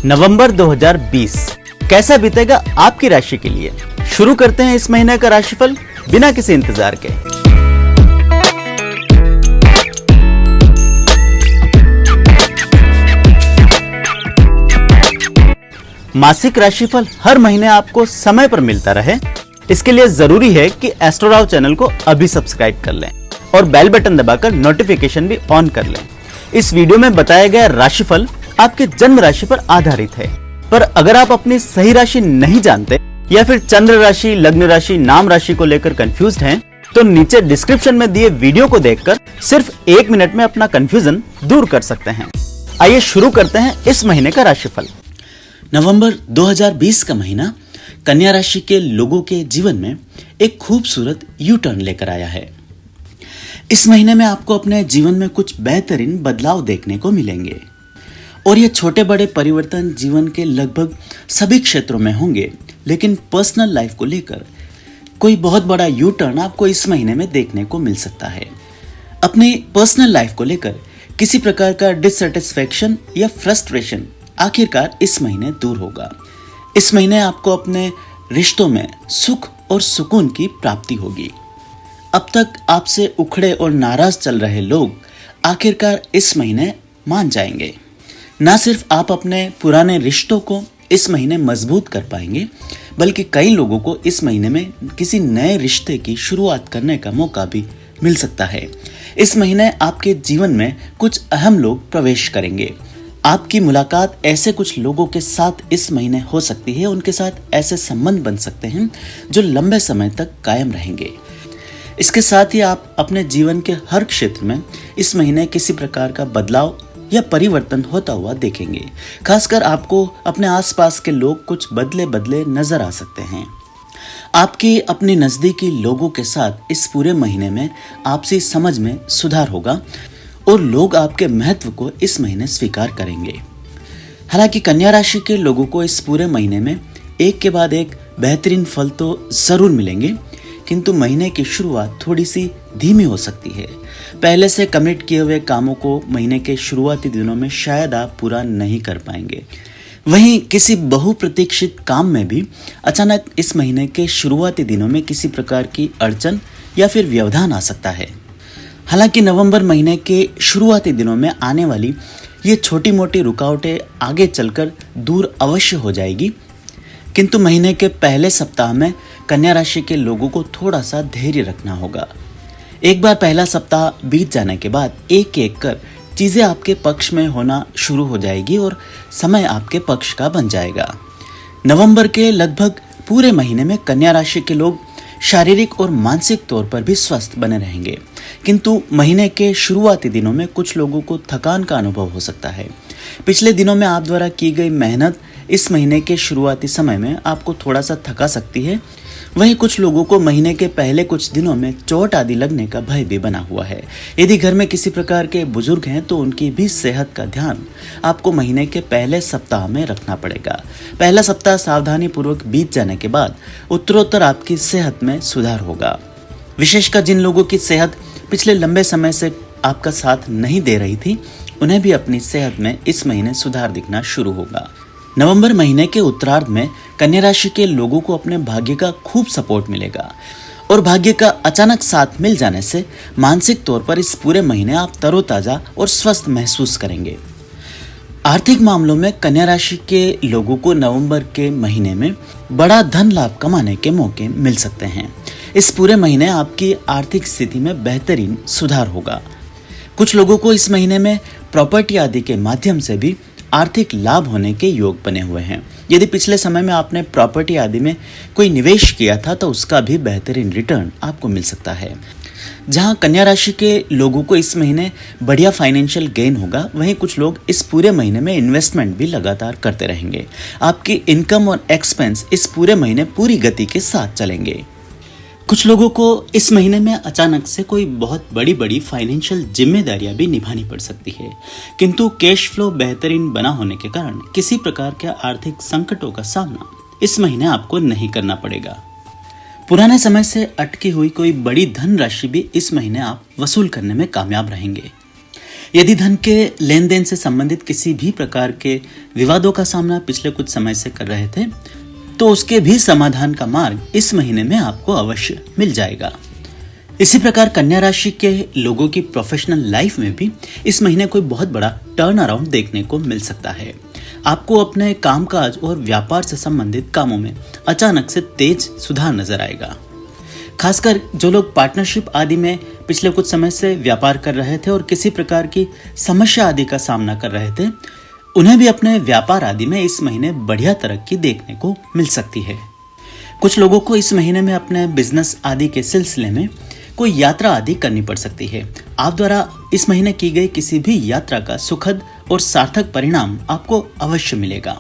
नवंबर 2020 कैसा बीतेगा आपकी राशि के लिए। शुरू करते हैं इस महीने का राशिफल बिना किसी इंतजार के। मासिक राशिफल हर महीने आपको समय पर मिलता रहे, इसके लिए जरूरी है कि एस्ट्रोराव चैनल को अभी सब्सक्राइब कर लें और बेल बटन दबाकर नोटिफिकेशन भी ऑन कर लें। इस वीडियो में बताया गया राशिफल आपके जन्म राशि पर आधारित है, पर अगर आप अपनी सही राशि नहीं जानते या फिर चंद्र राशि, लग्न राशि, नाम राशि को लेकर कंफ्यूज्ड हैं, तो नीचे डिस्क्रिप्शन में दिए वीडियो को देखकर सिर्फ 1 मिनट में अपना कंफ्यूजन दूर कर सकते हैं। आइए शुरू करते हैं इस महीने का राशिफल। नवंबर 2020 का महीना कन्या राशि के लोगों के जीवन में एक खूबसूरत यू टर्न लेकर आया है। इस महीने में आपको अपने जीवन में कुछ बेहतरीन बदलाव देखने को मिलेंगे और ये छोटे बड़े परिवर्तन जीवन के लगभग सभी क्षेत्रों में होंगे, लेकिन पर्सनल लाइफ को लेकर कोई बहुत बड़ा यू टर्न आपको इस महीने में देखने को मिल सकता है। अपनी पर्सनल लाइफ को लेकर किसी प्रकार का डिससैटिस्फैक्शन या फ्रस्ट्रेशन आखिरकार इस महीने दूर होगा। इस महीने आपको अपने रिश्तों में सुख और सुकून की प्राप्ति होगी। अब तक आपसे उखड़े और नाराज चल रहे लोग आखिरकार इस महीने मान जाएंगे। न सिर्फ आप अपने पुराने रिश्तों को इस महीने मजबूत कर पाएंगे, बल्कि कई लोगों को इस महीने में किसी नए रिश्ते की शुरुआत करने का मौका भी मिल सकता है। इस महीने आपके जीवन में कुछ अहम लोग प्रवेश करेंगे। आपकी मुलाकात ऐसे कुछ लोगों के साथ इस महीने हो सकती है, उनके साथ ऐसे संबंध बन सकते हैं जो लंबे समय तक कायम रहेंगे। इसके साथ ही आप अपने जीवन के हर क्षेत्र में इस महीने किसी प्रकार का बदलाव या परिवर्तन होता हुआ देखेंगे। खासकर आपको अपने आसपास के लोग कुछ बदले बदले नजर आ सकते हैं। आपकी अपनी नजदीकी लोगों के साथ इस पूरे महीने में आपसी समझ में सुधार होगा और लोग आपके महत्व को इस महीने स्वीकार करेंगे। हालांकि कन्या राशि के लोगों को इस पूरे महीने में एक के बाद एक बेहतरीन फल तो जरूर मिलेंगे, किंतु महीने की शुरुआत थोड़ी सी धीमी हो सकती है। पहले से कमिट किए हुए कामों को महीने के शुरुआती दिनों में शायद आप पूरा नहीं कर पाएंगे। वहीं किसी बहुप्रतीक्षित काम में भी अचानक इस महीने के शुरुआती दिनों में किसी प्रकार की अड़चन या फिर व्यवधान आ सकता है। हालांकि नवंबर महीने के शुरुआती दिनों में आने वाली ये छोटी मोटी रुकावटें आगे चलकर दूर अवश्य हो जाएगी, किंतु महीने के पहले सप्ताह में कन्या राशि के लोगों को थोड़ा सा धैर्य रखना होगा। एक बार पहला सप्ताह बीत जाने के बाद एक एक कर चीजें आपके पक्ष में होना शुरू हो जाएगी और समय आपके पक्ष का बन जाएगा। नवंबर के लगभग पूरे महीने में कन्या राशि के लोग शारीरिक और मानसिक तौर पर भी स्वस्थ बने रहेंगे, किंतु महीने के शुरुआती दिनों में कुछ लोगों को थकान का अनुभव हो सकता है। पिछले दिनों में आप द्वारा की गई मेहनत इस महीने के शुरुआती समय में आपको थोड़ा सा थका सकती है। वहीं कुछ लोगों को महीने के पहले कुछ दिनों में चोट आदि लगने का भय भी बना हुआ है। यदि घर में किसी प्रकार के बुजुर्ग हैं तो उनकी भी सेहत का ध्यान आपको महीने के पहले सप्ताह में रखना पड़ेगा। पहला सप्ताह सावधानी पूर्वक बीत जाने के बाद उत्तरोत्तर आपकी सेहत में सुधार होगा। विशेषकर जिन लोगों की सेहत पिछले लंबे समय से आपका साथ नहीं दे रही थी, उन्हें भी अपनी सेहत में इस महीने सुधार दिखना शुरू होगा। नवंबर महीने के उत्तरार्ध में कन्या राशि के लोगों को अपने भाग्य का खूब सपोर्ट मिलेगा और भाग्य का अचानक साथ मिल जाने से मानसिक तौर पर इस पूरे महीने आप तरोताजा और स्वस्थ महसूस करेंगे। आर्थिक मामलों में कन्या राशि के लोगों को नवंबर के महीने में बड़ा धन लाभ कमाने के मौके मिल सकते हैं। इस पूरे महीने आपकी आर्थिक स्थिति में बेहतरीन सुधार होगा। कुछ लोगों को इस महीने में प्रॉपर्टी आदि के माध्यम से भी आर्थिक लाभ होने के योग बने हुए हैं। यदि पिछले समय में आपने प्रॉपर्टी आदि में कोई निवेश किया था तो उसका भी बेहतरीन रिटर्न आपको मिल सकता है। जहां कन्या राशि के लोगों को इस महीने बढ़िया फाइनेंशियल गेन होगा, वहीं कुछ लोग इस पूरे महीने में इन्वेस्टमेंट भी लगातार करते रहेंगे। आपकी इनकम और एक्सपेंस इस पूरे महीने पूरी गति के साथ चलेंगे। कुछ लोगों को इस महीने में अचानक से कोई बहुत बड़ी बड़ी फाइनेंशियल जिम्मेदारियां भी निभानी पड़ सकती है, किंतु कैश फ्लो बेहतरीन बना होने के कारण किसी प्रकार के आर्थिक संकटों का सामना इस महीने आपको नहीं करना पड़ेगा। पुराने समय से अटकी हुई कोई बड़ी धन राशि भी इस महीने आप वसूल करने में कामयाब रहेंगे। यदि धन के लेन देन से संबंधित किसी भी प्रकार के विवादों का सामना पिछले कुछ समय से कर रहे थे, तो उसके भी समाधान का मार्ग इस महीने में आपको अवश्य मिल जाएगा। इसी प्रकार कन्या राशि के लोगों की प्रोफेशनल लाइफ में भी इस महीने कोई बहुत बड़ा टर्न अराउंड देखने को मिल सकता है। आपको अपने कामकाज और व्यापार से संबंधित कामों में अचानक से तेज सुधार नजर आएगा। खासकर जो लोग पार्टनरशिप आदि में पिछले कुछ समय से व्यापार कर रहे थे और किसी प्रकार की समस्या आदि का सामना कर रहे थे, उन्हें भी अपने व्यापार आदि में इस महीने बढ़िया तरक्की देखने को मिल सकती है। कुछ लोगों को इस महीने में अपने बिजनेस आदि के सिलसिले में कोई यात्रा आदि करनी पड़ सकती है। आप द्वारा इस महीने की गई किसी भी यात्रा का सुखद और सार्थक परिणाम आपको अवश्य मिलेगा।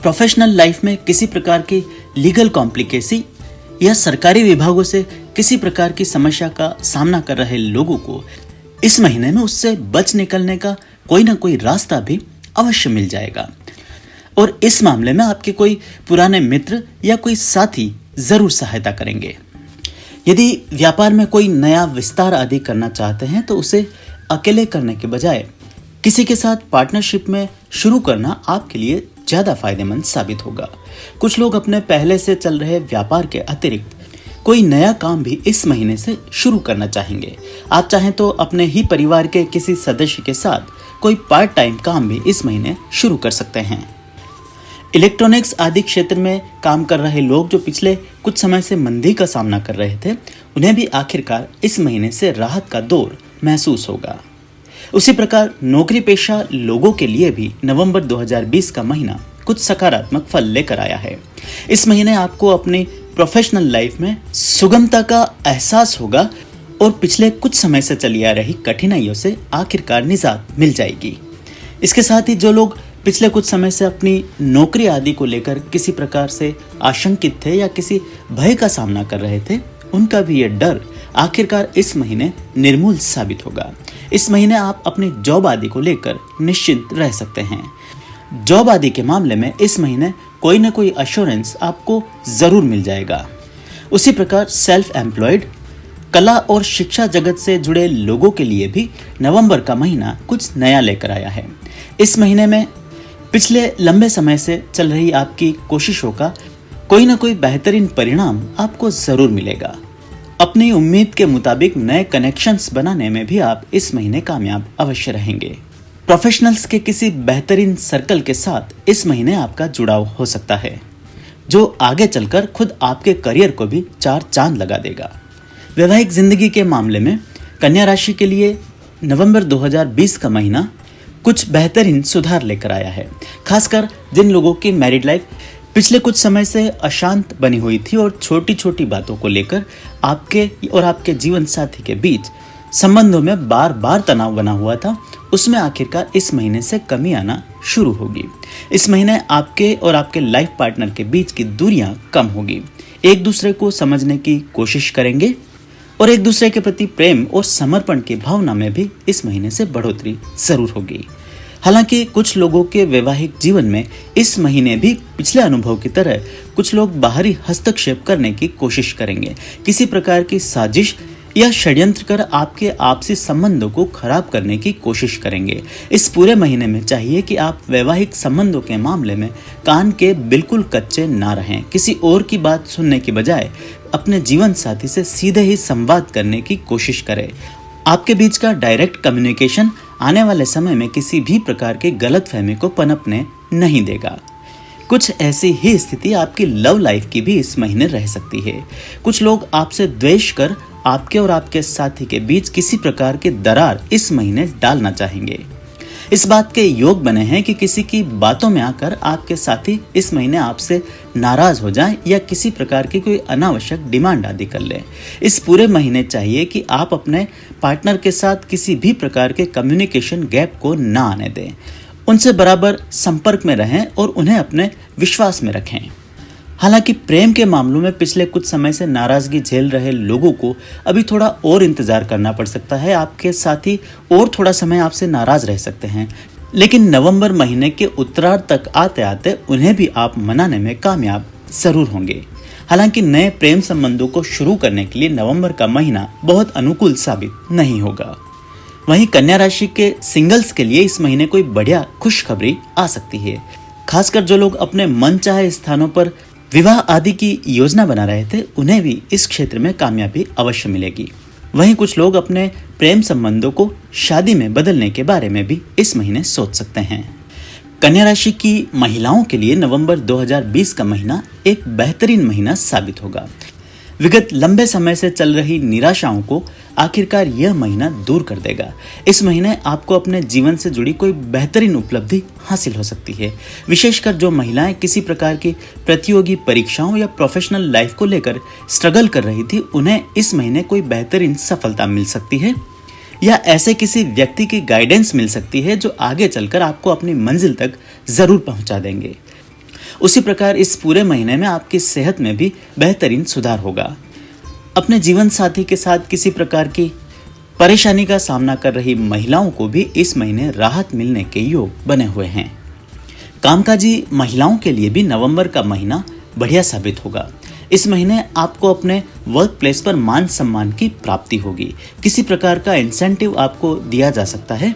प्रोफेशनल लाइफ में किसी प्रकार की लीगल कॉम्प्लिकेसी या सरकारी विभागों से किसी प्रकार की समस्या का सामना कर रहे लोगों को इस महीने में उससे बच निकलने का कोई ना कोई रास्ता भी अवश्य मिल जाएगा और इस मामले में आपके कोई पुराने मित्र या कोई साथी जरूर सहायता करेंगे। यदि व्यापार में कोई नया विस्तार आदि करना चाहते हैं तो उसे अकेले करने के बजाय किसी के साथ पार्टनरशिप में शुरू करना आपके लिए ज्यादा फायदेमंद साबित होगा। कुछ लोग अपने पहले से चल रहे व्यापार के अतिरिक्त कोई नया काम भी इस महीने से शुरू करना चाहेंगे। आप चाहें तो अपने ही परिवार के किसी सदस्य के साथ कोई पार्ट टाइम काम भी इस महीने शुरू कर सकते हैं। इलेक्ट्रॉनिक्स आदि क्षेत्र में काम कर रहे लोग जो पिछले कुछ समय से मंदी का सामना कर रहे थे, उन्हें भी आखिरकार इस महीने से राहत का दौर महसूस होगा। उसी प्रकार नौकरी पेशा लोगों के लिए भी नवंबर 2020 का महीना कुछ सकारात्मक फल लेकर आया है। इस महीने आपको अपनी प्रोफेशनल लाइफ में सुगमता का एहसास होगा और पिछले कुछ समय से चली आ रही कठिनाइयों से आखिरकार निजात मिल जाएगी। इसके साथ ही जो लोग पिछले कुछ समय से अपनी नौकरी आदि को लेकर किसी प्रकार से आशंकित थे या किसी भय का सामना कर रहे थे, उनका भी ये डर आखिरकार इस महीने निर्मूल साबित होगा। इस महीने आप अपनी जॉब आदि को लेकर निश्चिंत रह सकते हैं। जॉब आदि के मामले में इस महीने कोई न कोई अश्योरेंस आपको जरूर मिल जाएगा। उसी प्रकार सेल्फ एम्प्लॉयड, कला और शिक्षा जगत से जुड़े लोगों के लिए भी नवंबर का महीना कुछ नया लेकर आया है। इस महीने में पिछले लंबे समय से चल रही आपकी कोशिशों का कोई ना कोई बेहतरीन परिणाम आपको जरूर मिलेगा। अपनी उम्मीद के मुताबिक नए कनेक्शंस बनाने में भी आप इस महीने कामयाब अवश्य रहेंगे। प्रोफेशनल्स के किसी बेहतरीन सर्कल के साथ इस महीने आपका जुड़ाव हो सकता है, जो आगे चलकर खुद आपके करियर को भी चार चांद लगा देगा। वैवाहिक जिंदगी के मामले में कन्या राशि के लिए नवंबर 2020 का महीना कुछ बेहतरीन सुधार लेकर आया है। खासकर जिन लोगों की मैरिड लाइफ पिछले कुछ समय से अशांत बनी हुई थी और छोटी छोटी बातों को लेकर आपके और आपके जीवन साथी के बीच संबंधों में बार बार तनाव बना हुआ था, उसमें आखिरकार इस महीने से कमी आना शुरू होगी। इस महीने आपके और आपके लाइफ पार्टनर के बीच की दूरियां कम होगी। एक दूसरे को समझने की कोशिश करेंगे और एक दूसरे के प्रति प्रेम और समर्पण की भावना में भी इस महीने से बढ़ोतरी जरूर होगी। हालांकि कुछ लोगों के वैवाहिक जीवन में इस महीने भी पिछले अनुभव की तरह कुछ लोग बाहरी हस्तक्षेप करने की कोशिश करेंगे। किसी प्रकार की साजिश या षड्यंत्र कर आपके आपसी संबंधों को खराब करने की कोशिश करेंगे। इस पूरे महीने में चाहिए कि आप वैवाहिक संबंधों के मामले में कान के बिल्कुल कच्चे ना रहें। किसी और की बात सुनने की बजाय अपने जीवन साथी से सीधे ही संवाद करने की कोशिश करें। आपके बीच का डायरेक्ट कम्युनिकेशन आने वाले समय में किसी भी प्रकार की गलतफहमी को पनपने नहीं देगा। कुछ ऐसी ही स्थिति आपकी लव लाइफ की भी इस महीने रह सकती है। कुछ लोग आपसे द्वेष कर आपके और आपके साथी के बीच किसी प्रकार की दरार इस महीने डालना चाहेंगे। इस बात के योग बने हैं कि किसी की बातों में आकर आपके साथी इस महीने आपसे नाराज हो जाएं या किसी प्रकार की कोई अनावश्यक डिमांड आदि कर लें। इस पूरे महीने चाहिए कि आप अपने पार्टनर के साथ किसी भी प्रकार के कम्युनिकेशन गैप को ना आने दें। उनसे बराबर संपर्क में रहें और उन्हें अपने विश्वास में रखें। हालांकि प्रेम के मामलों में पिछले कुछ समय से नाराजगी झेल रहे लोगों को अभी थोड़ा और इंतजार करना पड़ सकता है। आपके साथी और थोड़ा समय आपसे नाराज रह सकते हैं, लेकिन नवंबर महीने के उत्तरार्ध तक आते आते उन्हें भी आप मनाने में कामयाब जरूर होंगे। हालांकि नए प्रेम संबंधों को शुरू करने के लिए नवंबर का महीना बहुत अनुकूल साबित नहीं होगा। वहीं कन्या राशि के सिंगल्स के लिए इस महीने कोई बढ़िया खुशखबरी आ सकती है। खासकर जो लोग अपने मनचाहे स्थानों पर विवाह आदि की योजना बना रहे थे, उन्हें भी इस क्षेत्र में कामयाबी अवश्य मिलेगी। वहीं कुछ लोग अपने प्रेम संबंधों को शादी में बदलने के बारे में भी इस महीने सोच सकते हैं। कन्या राशि की महिलाओं के लिए नवंबर 2020 का महीना एक बेहतरीन महीना साबित होगा। विगत लंबे समय से चल रही निराशाओं को आखिरकार यह महीना दूर कर देगा। इस महीने आपको अपने जीवन से जुड़ी कोई बेहतरीन उपलब्धि हासिल हो सकती है। विशेषकर जो महिलाएं किसी प्रकार की प्रतियोगी परीक्षाओं या प्रोफेशनल लाइफ को लेकर स्ट्रगल कर रही थी, उन्हें इस महीने कोई बेहतरीन सफलता मिल सकती है या ऐसे किसी व्यक्ति की गाइडेंस मिल सकती है जो आगे चलकर आपको अपनी मंजिल तक जरूर पहुंचा देंगे। उसी प्रकार इस पूरे महीने में आपकी सेहत में भी बेहतरीन सुधार होगा। अपने जीवन साथी के साथ किसी प्रकार की परेशानी का सामना कर रही महिलाओं को भी इस महीने राहत मिलने के योग बने हुए हैं। कामकाजी महिलाओं के लिए भी नवंबर का महीना बढ़िया साबित होगा। इस महीने आपको अपने वर्क प्लेस पर मान सम्मान की प्राप्ति होगी। किसी प्रकार का इंसेंटिव आपको दिया जा सकता है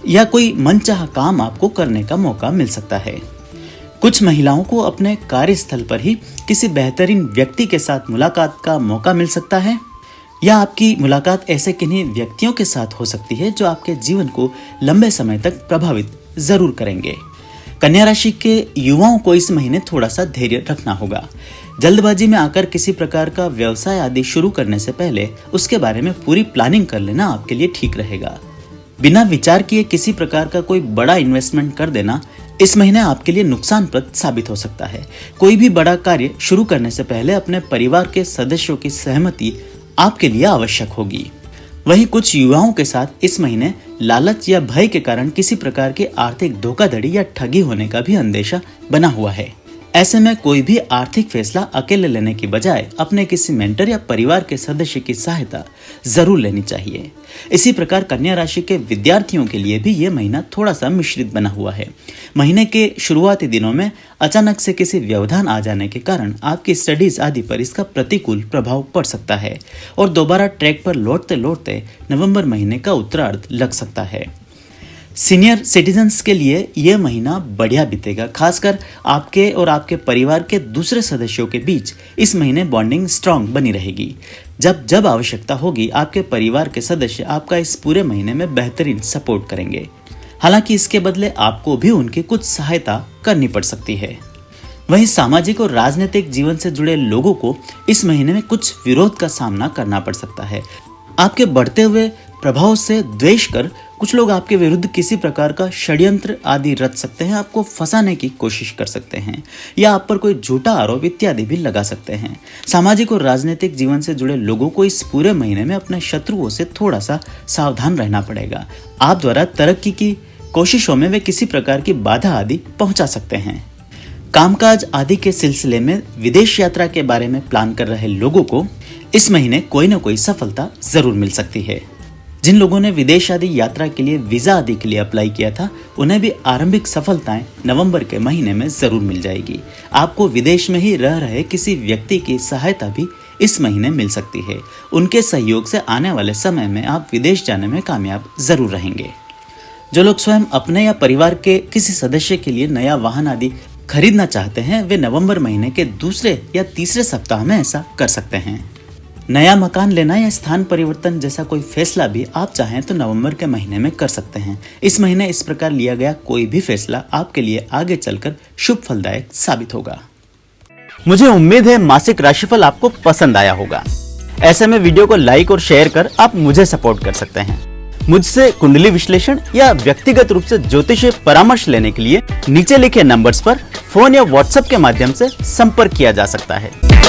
या कोई मनचाहा काम आपको करने का मौका मिल सकता है। कुछ महिलाओं को अपने कार्यस्थल पर ही किसी बेहतरीन व्यक्ति के साथ मुलाकात का मौका मिल सकता है या आपकी मुलाकात ऐसे किन्हीं व्यक्तियों के साथ हो सकती है जो आपके जीवन को लंबे समय तक प्रभावित जरूर करेंगे। कन्या राशि के युवाओं को इस महीने थोड़ा सा धैर्य रखना होगा। जल्दबाजी में आकर किसी प्रकार का व्यवसाय आदि शुरू करने से पहले उसके बारे में पूरी प्लानिंग कर लेना आपके लिए ठीक रहेगा। बिना विचार किए किसी प्रकार का कोई बड़ा इन्वेस्टमेंट कर देना इस महीने आपके लिए नुकसानप्रद साबित हो सकता है। कोई भी बड़ा कार्य शुरू करने से पहले अपने परिवार के सदस्यों की सहमति आपके लिए आवश्यक होगी। वहीं कुछ युवाओं के साथ इस महीने लालच या भय के कारण किसी प्रकार की आर्थिक धोखाधड़ी या ठगी होने का भी अंदेशा बना हुआ है। ऐसे में कोई भी आर्थिक फैसला अकेले लेने की बजाय अपने किसी मेंटर या परिवार के सदस्य की सहायता जरूर लेनी चाहिए। इसी प्रकार कन्या राशि के विद्यार्थियों के लिए भी यह महीना थोड़ा सा मिश्रित बना हुआ है। महीने के शुरुआती दिनों में अचानक से किसी व्यवधान आ जाने के कारण आपकी स्टडीज आदि पर इसका प्रतिकूल प्रभाव पड़ सकता है और दोबारा ट्रैक पर लौटते लौटते नवंबर महीने का उत्तरार्ध लग सकता है। सीनियर सिटीजन्स के लिए यह महीना बढ़िया बीतेगा। खासकर आपके और आपके परिवार के दूसरे सदस्यों के बीच इस महीने बॉन्डिंग स्ट्रांग बनी रहेगी। जब आवश्यकता होगी आपके परिवार के सदस्य आपका इस पूरे महीने में बेहतरीन सपोर्ट करेंगे। हालांकि इसके बदले आपको भी उनकी कुछ सहायता करनी पड़ सकती है। वहीं सामाजिक और राजनीतिक जीवन से जुड़े लोगों को इस महीने में कुछ विरोध का सामना करना पड़ सकता है। आपके बढ़ते हुए प्रभाव से द्वेष कर कुछ लोग आपके विरुद्ध किसी प्रकार का षड्यंत्र आदि रच सकते हैं, आपको फंसाने की कोशिश कर सकते हैं या आप पर कोई झूठा आरोप इत्यादि भी लगा सकते हैं। सामाजिक और राजनीतिक जीवन से जुड़े लोगों को इस पूरे महीने में अपने शत्रुओं से थोड़ा सा सावधान रहना पड़ेगा। आप द्वारा तरक्की की कोशिशों में वे किसी प्रकार की बाधा आदि पहुंचा सकते हैं। कामकाज आदि के सिलसिले में विदेश यात्रा के बारे में प्लान कर रहे लोगों को इस महीने कोई न कोई सफलता जरूर मिल सकती है। जिन लोगों ने विदेश आदि यात्रा के लिए वीजा आदि के लिए अप्लाई किया था, उन्हें भी आरंभिक सफलताएं नवंबर के महीने में जरूर मिल जाएगी। आपको विदेश में ही रह रहे किसी व्यक्ति की सहायता भी इस महीने मिल सकती है। उनके सहयोग से आने वाले समय में आप विदेश जाने में कामयाब जरूर रहेंगे। जो लोग स्वयं अपने या परिवार के किसी सदस्य के लिए नया वाहन आदि खरीदना चाहते हैं, वे नवंबर महीने के दूसरे या तीसरे सप्ताह में ऐसा कर सकते हैं। नया मकान लेना या स्थान परिवर्तन जैसा कोई फैसला भी आप चाहें तो नवंबर के महीने में कर सकते हैं। इस महीने इस प्रकार लिया गया कोई भी फैसला आपके लिए आगे चलकर शुभ फलदायक साबित होगा। मुझे उम्मीद है मासिक राशिफल आपको पसंद आया होगा। ऐसे में वीडियो को लाइक और शेयर कर आप मुझे सपोर्ट कर सकते हैं। मुझसे कुंडली विश्लेषण या व्यक्तिगत रूप से ज्योतिषीय परामर्श लेने के लिए नीचे लिखे नंबर्स पर फोन या व्हाट्सएप के माध्यम से संपर्क किया जा सकता है।